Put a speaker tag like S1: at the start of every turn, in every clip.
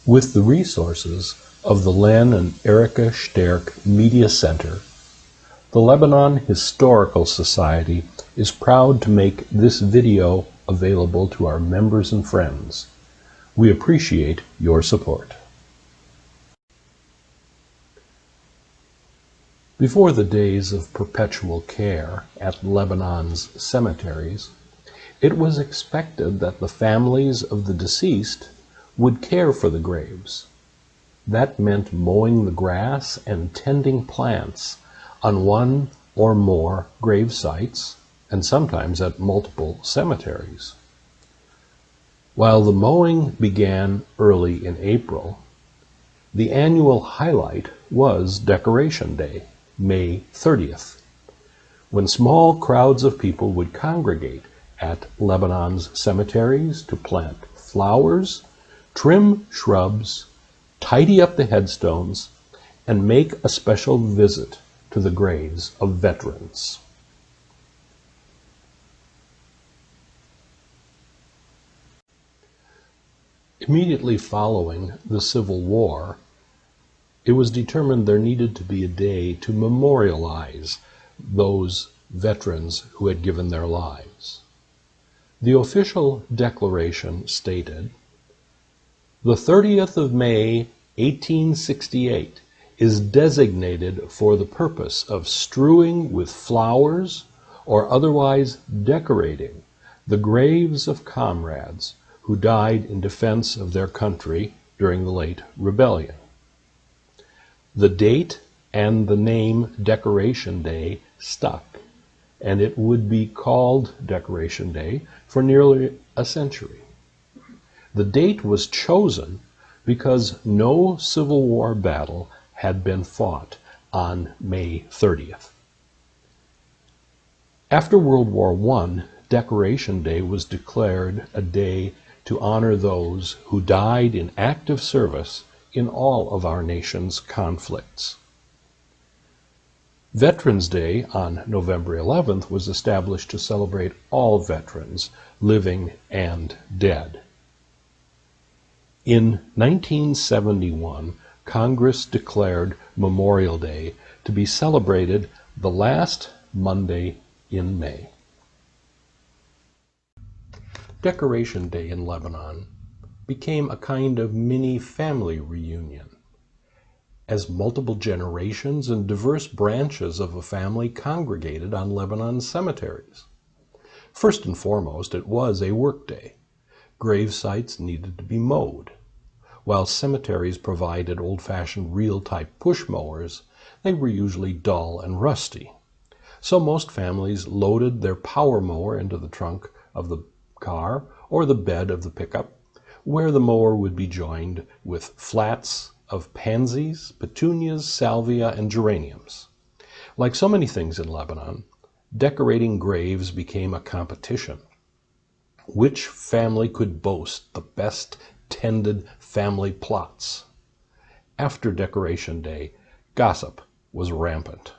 S1: With the resources of the Len and Erika Sterk Media Center, the Lebanon Historical Society is proud to make this video available to our members and friends. We appreciate your support. Before the days of perpetual care at Lebanon's cemeteries, it was expected that the families of the deceased would care for the graves. That meant mowing the grass and tending plants on one or more grave sites, and sometimes at multiple cemeteries. While the mowing began early in April, the annual highlight was Decoration Day, May 30th, when small crowds of people would congregate at Lebanon's cemeteries to plant flowers, trim shrubs, tidy up the headstones, and make a special visit to the graves of veterans. Immediately following the Civil War, it was determined there needed to be a day to memorialize those veterans who had given their lives. The official declaration stated, "The 30th of May, 1868, is designated for the purpose of strewing with flowers or otherwise decorating the graves of comrades who died in defense of their country during the late rebellion." The date and the name Decoration Day stuck, and it would be called Decoration Day for nearly a century. The date was chosen because no Civil War battle had been fought on May 30th. After World War I, Decoration Day was declared a day to honor those who died in active service in all of our nation's conflicts. Veterans Day on November 11th was established to celebrate all veterans, living and dead. In 1971, Congress declared Memorial Day to be celebrated the last Monday in May. Decoration Day in Lebanon became a kind of mini family reunion, as multiple generations and diverse branches of a family congregated on Lebanon's cemeteries. First and foremost, it was a work day. Grave sites needed to be mowed. While cemeteries provided old-fashioned reel-type push mowers, they were usually dull and rusty. So most families loaded their power mower into the trunk of the car or the bed of the pickup, where the mower would be joined with flats of pansies, petunias, salvia, and geraniums. Like so many things in Lebanon, decorating graves became a competition. Which family could boast the best tended family plots? After Decoration Day, gossip was rampant.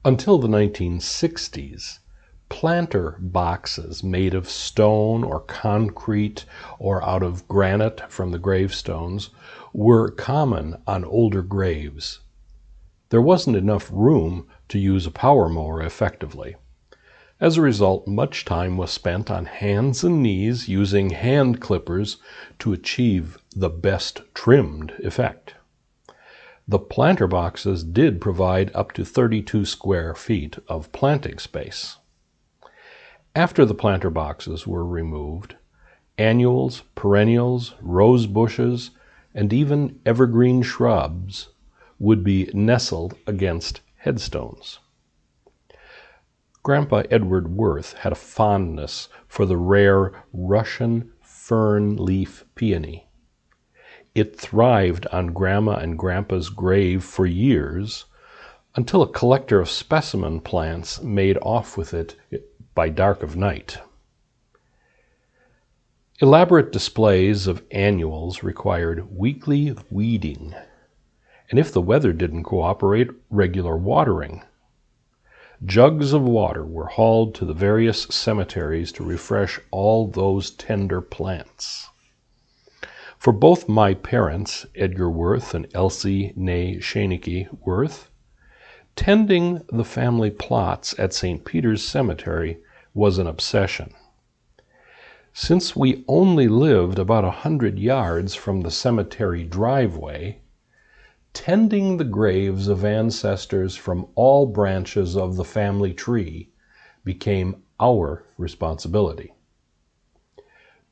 S1: Until the 1960s, planter boxes made of stone or concrete or out of granite from the gravestones were common on older graves. There wasn't enough room to use a power mower effectively. As a result, much time was spent on hands and knees using hand clippers to achieve the best trimmed effect. The planter boxes did provide up to 32 square feet of planting space. After the planter boxes were removed, annuals, perennials, rose bushes, and even evergreen shrubs would be nestled against headstones. Grandpa Edward Werth had a fondness for the rare Russian fern leaf peony. It thrived on Grandma and Grandpa's grave for years, until a collector of specimen plants made off with it by dark of night. Elaborate displays of annuals required weekly weeding, and if the weather didn't cooperate, regular watering. Jugs of water were hauled to the various cemeteries to refresh all those tender plants. For both my parents, Edgar Werth and Elsie née Schoeneke Werth, tending the family plots at St. Peter's Cemetery was an obsession. Since we only lived about 100 yards from the cemetery driveway, tending the graves of ancestors from all branches of the family tree became our responsibility.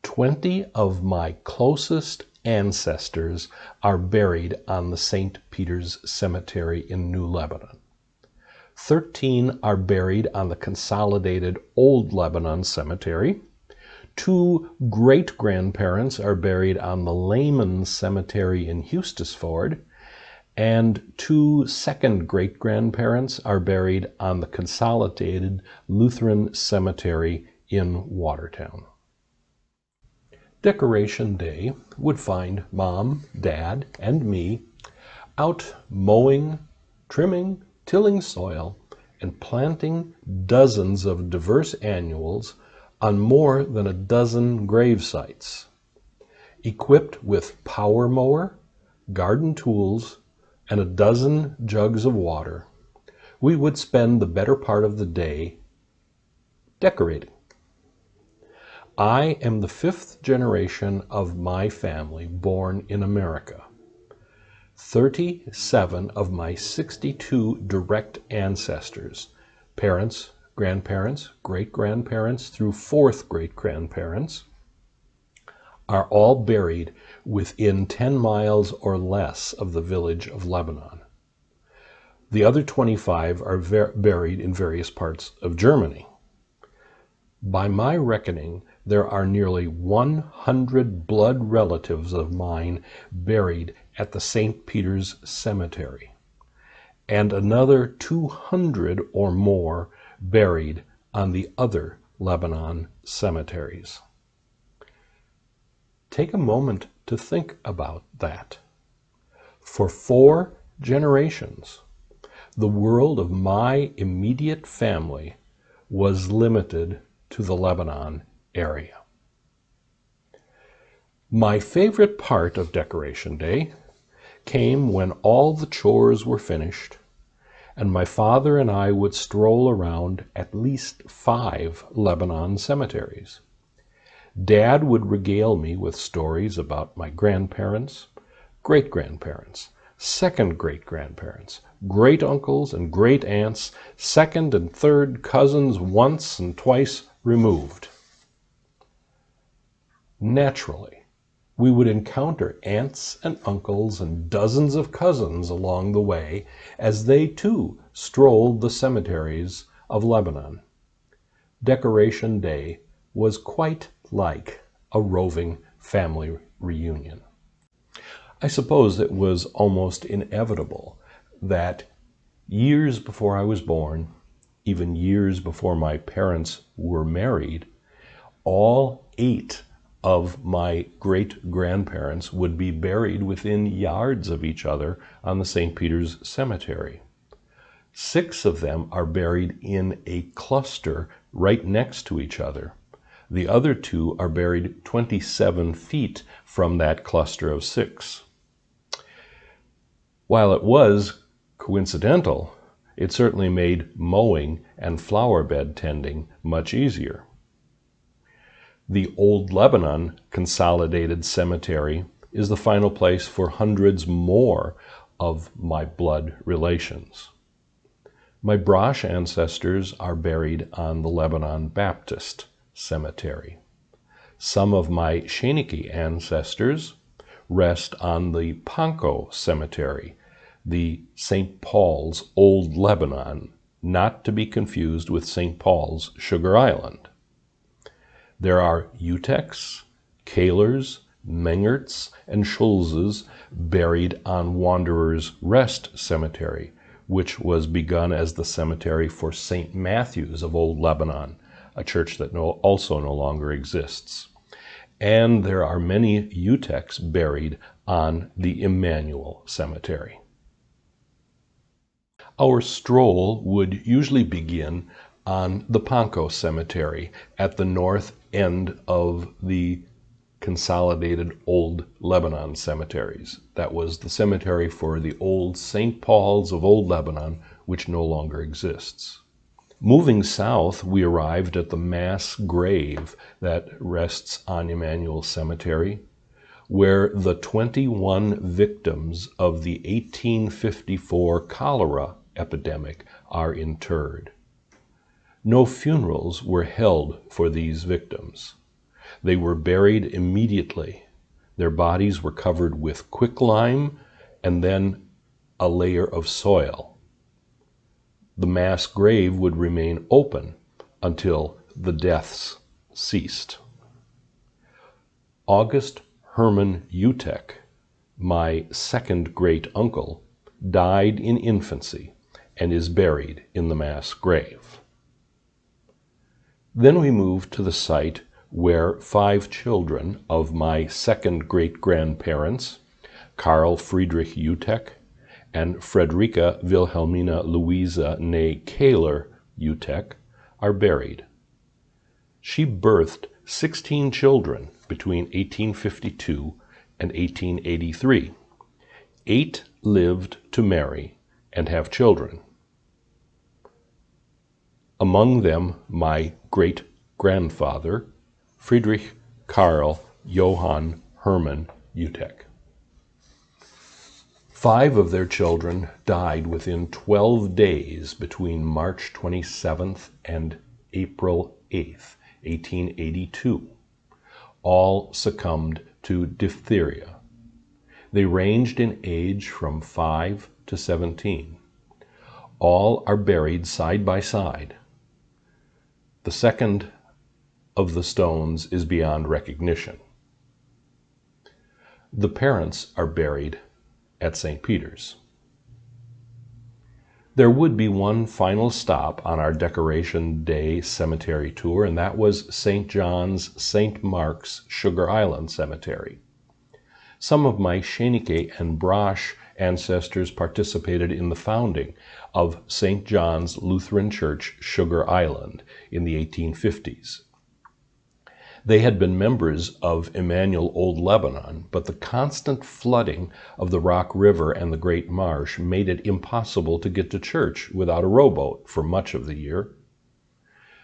S1: 20 of my closest ancestors are buried on the St. Peter's Cemetery in New Lebanon. 13 are buried on the consolidated Old Lebanon Cemetery. 2 great-grandparents are buried on the Lehman Cemetery in Hustisford, and 2 second great-grandparents are buried on the consolidated Lutheran Cemetery in Watertown. Decoration Day would find Mom, Dad, and me out mowing, trimming, tilling soil, and planting dozens of diverse annuals on more than a dozen grave sites. Equipped with power mower, garden tools, and a dozen jugs of water, we would spend the better part of the day decorating. I am the 5th generation of my family born in America. 37 of my 62 direct ancestors, parents, grandparents, great-grandparents through 4th great-grandparents, are all buried within 10 miles or less of the village of Lebanon. The other 25 are buried in various parts of Germany. By my reckoning, there are nearly 100 blood relatives of mine buried at the St. Peter's Cemetery, and another 200 or more buried on the other Lebanon cemeteries. Take a moment to think about that. For 4 generations, the world of my immediate family was limited to the Lebanon area. My favorite part of Decoration Day came when all the chores were finished and my father and I would stroll around at least 5 Lebanon cemeteries. Dad would regale me with stories about my grandparents, great-grandparents, second great-grandparents, great-uncles and great-aunts, second and third cousins once and twice removed. Naturally, we would encounter aunts and uncles and dozens of cousins along the way as they too strolled the cemeteries of Lebanon. Decoration Day was quite like a roving family reunion. I suppose it was almost inevitable that years before I was born, even years before my parents were married, all 8 of my great-grandparents would be buried within yards of each other on the St. Peter's Cemetery. 6 of them are buried in a cluster right next to each other. The other 2 are buried 27 feet from that cluster of 6. While it was coincidental, it certainly made mowing and flower bed tending much easier. The Old Lebanon Consolidated Cemetery is the final place for hundreds more of my blood relations. My Brosh ancestors are buried on the Lebanon Baptist Cemetery. Some of my Schoeneke ancestors rest on the Ponko Cemetery, the St. Paul's Old Lebanon, not to be confused with St. Paul's Sugar Island. There are Uteks, Kahlers, Mengerts, and Schulzes buried on Wanderers Rest Cemetery, which was begun as the cemetery for St. Matthew's of Old Lebanon, a church that also no longer exists. And there are many Uteks buried on the Emmanuel Cemetery. Our stroll would usually begin on the Ponko Cemetery at the north end of the consolidated old Lebanon cemeteries. That was the cemetery for the old St. Paul's of old Lebanon, which no longer exists. Moving south, we arrived at the mass grave that rests on Emmanuel Cemetery, where the 21 victims of the 1854 cholera epidemic are interred. No funerals were held for these victims. They were buried immediately. Their bodies were covered with quicklime and then a layer of soil. The mass grave would remain open until the deaths ceased. August Herman Utek, my second great uncle, died in infancy and is buried in the mass grave. Then we moved to the site where 5 children of my second great-grandparents, Karl Friedrich Utek and Frederica Wilhelmina Louisa née Kahler Utek, are buried. She birthed 16 children between 1852 and 1883. 8 lived to marry and have children. Among them, my great-grandfather, Friedrich Karl Johann Hermann Utek. 5 of their children died within 12 days between March 27th and April 8th, 1882. All succumbed to diphtheria. They ranged in age from 5 to 17. All are buried side by side. The second of the stones is beyond recognition. The parents are buried at St. Peter's. There would be one final stop on our Decoration Day cemetery tour, and that was St. John's St. Mark's Sugar Island Cemetery. Some of my Schenectady and Brosh ancestors participated in the founding of St. John's Lutheran Church, Sugar Island, in the 1850s. They had been members of Emmanuel Old Lebanon, but the constant flooding of the Rock River and the Great Marsh made it impossible to get to church without a rowboat for much of the year.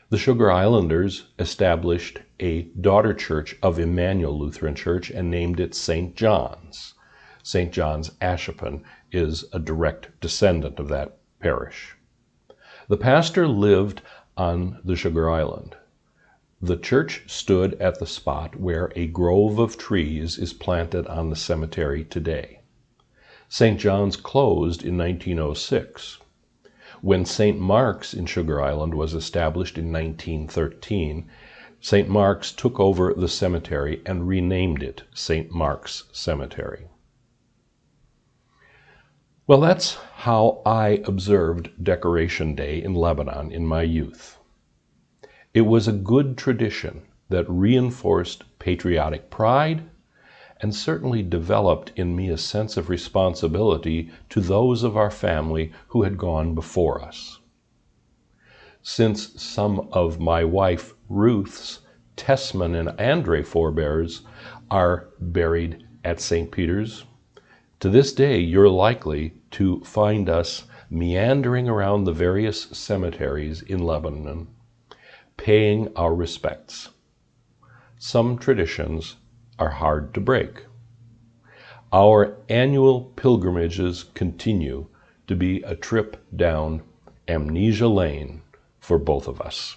S1: The Sugar Islanders established a daughter church of Emmanuel Lutheran Church and named it St. John's. St. John's Ashippun is a direct descendant of that parish. The pastor lived on the Sugar Island. The church stood at the spot where a grove of trees is planted on the cemetery today. St. John's closed in 1906. When St. Mark's in Sugar Island was established in 1913, St. Mark's took over the cemetery and renamed it St. Mark's Cemetery. Well, that's how I observed Decoration Day in Lebanon in my youth. It was a good tradition that reinforced patriotic pride and certainly developed in me a sense of responsibility to those of our family who had gone before us. Since some of my wife Ruth's Tessman and Andre forebears are buried at St. Peter's, to this day you're likely to find us meandering around the various cemeteries in Lebanon, paying our respects. Some traditions are hard to break. Our annual pilgrimages continue to be a trip down amnesia lane for both of us.